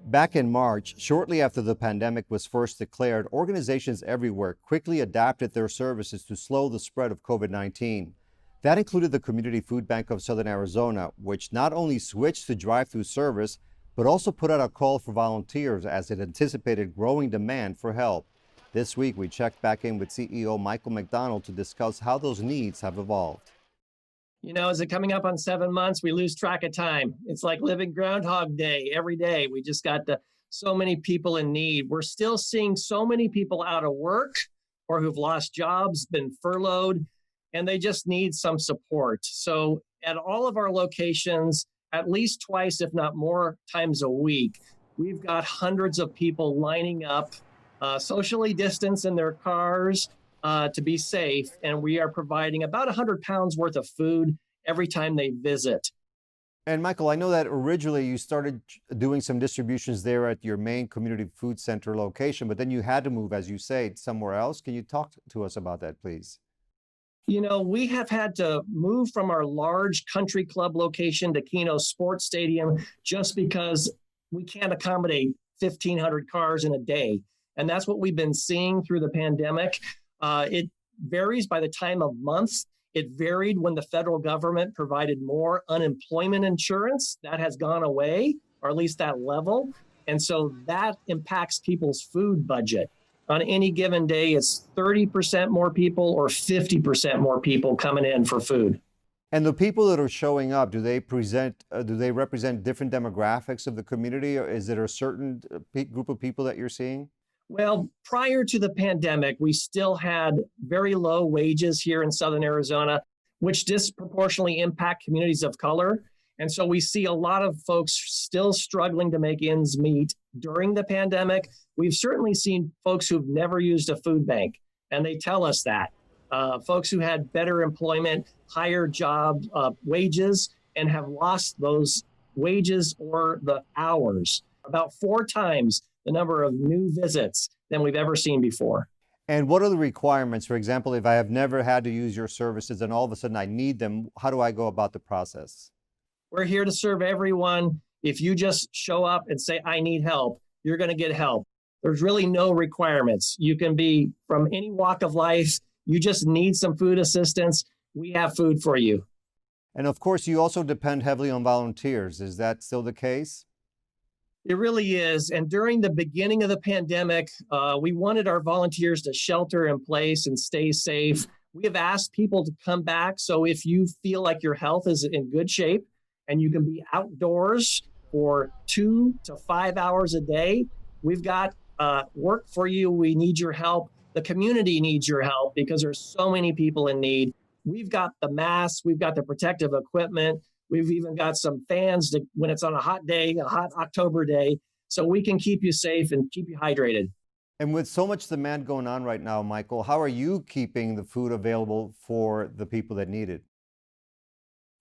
Back in March, shortly after the pandemic was first declared, organizations everywhere quickly adapted their services to slow the spread of COVID-19. That included the Community Food Bank of Southern Arizona, which not only switched to drive-through service, but also put out a call for volunteers as it anticipated growing demand for help. This week, we checked back in with CEO Michael McDonald to discuss how those needs have evolved. As it coming up on 7 months, we lose track of time. It's like living Groundhog Day every day. We just got so many people in need. We're still seeing so many people out of work or who've lost jobs, been furloughed, and they just need some support. So at all of our locations, at least twice, if not more times a week, we've got hundreds of people lining up, socially distanced in their cars, to be safe, and we are providing about 100 pounds worth of food every time they visit. And Michael, I know that originally you started doing some distributions there at your main community food center location, but then you had to move, as you say, somewhere else. Can you talk to us about that, please? We have had to move from our large country club location to Keno Sports Stadium just because we can't accommodate 1,500 cars in a day. And that's what we've been seeing through the pandemic. It varies by the time of month. It varied when the federal government provided more unemployment insurance. That has gone away, or at least that level. And so that impacts people's food budget. On any given day, it's 30% more people or 50% more people coming in for food. And the people that are showing up, do they represent different demographics of the community, or is it a certain group of people that you're seeing? Well, prior to the pandemic, we still had very low wages here in Southern Arizona, which disproportionately impact communities of color. And so we see a lot of folks still struggling to make ends meet during the pandemic. We've certainly seen folks who've never used a food bank, and they tell us that. Folks who had better employment, higher job wages, and have lost those wages or the hours. About 4 times the number of new visits than we've ever seen before. And what are the requirements? For example, if I have never had to use your services and all of a sudden I need them, how do I go about the process? We're here to serve everyone. If you just show up and say, I need help, you're going to get help. There's really no requirements. You can be from any walk of life. You just need some food assistance. We have food for you. And of course, you also depend heavily on volunteers. Is that still the case? It really is. And during the beginning of the pandemic, we wanted our volunteers to shelter in place and stay safe. We have asked people to come back. So if you feel like your health is in good shape and you can be outdoors for 2 to 5 hours a day, we've got work for you. We need your help. The community needs your help because there's so many people in need. We've got the masks, we've got the protective equipment. We've even got some fans when it's on a hot day, a hot October day, so we can keep you safe and keep you hydrated. And with so much demand going on right now, Michael, how are you keeping the food available for the people that need it?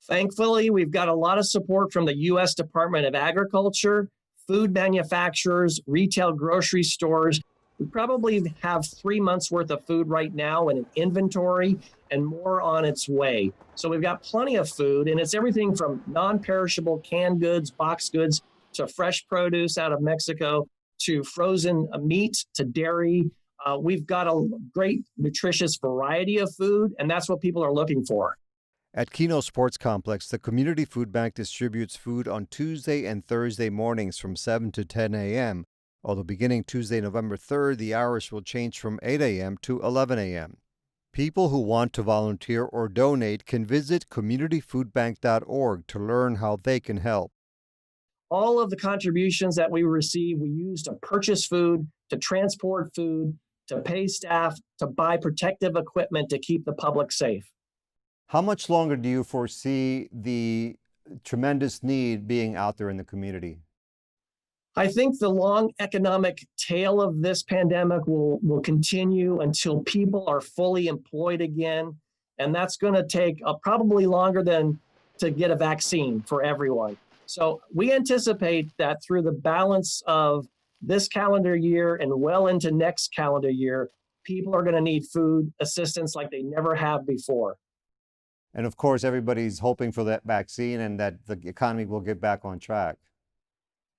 Thankfully, we've got a lot of support from the U.S. Department of Agriculture, food manufacturers, retail grocery stores. We probably have 3 months worth of food right now in an inventory and more on its way. So we've got plenty of food, and it's everything from non-perishable canned goods, boxed goods, to fresh produce out of Mexico, to frozen meat, to dairy. We've got a great nutritious variety of food, and that's what people are looking for. At Keno Sports Complex, the Community Food Bank distributes food on Tuesday and Thursday mornings from 7 to 10 a.m., although beginning Tuesday, November 3rd, the hours will change from 8 a.m. to 11 a.m. People who want to volunteer or donate can visit communityfoodbank.org to learn how they can help. All of the contributions that we receive, we use to purchase food, to transport food, to pay staff, to buy protective equipment to keep the public safe. How much longer do you foresee the tremendous need being out there in the community? I think the long economic tail of this pandemic will continue until people are fully employed again. And that's going to take probably longer than to get a vaccine for everyone. So we anticipate that through the balance of this calendar year and well into next calendar year, people are going to need food assistance like they never have before. And of course, everybody's hoping for that vaccine and that the economy will get back on track.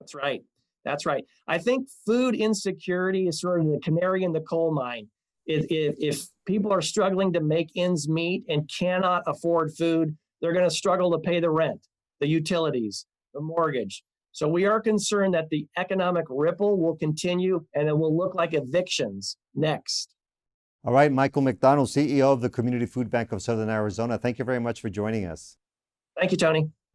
That's right. That's right. I think food insecurity is sort of the canary in the coal mine. If people are struggling to make ends meet and cannot afford food, they're going to struggle to pay the rent, the utilities, the mortgage. So we are concerned that the economic ripple will continue and it will look like evictions next. All right, Michael McDonald, CEO of the Community Food Bank of Southern Arizona. Thank you very much for joining us. Thank you, Tony.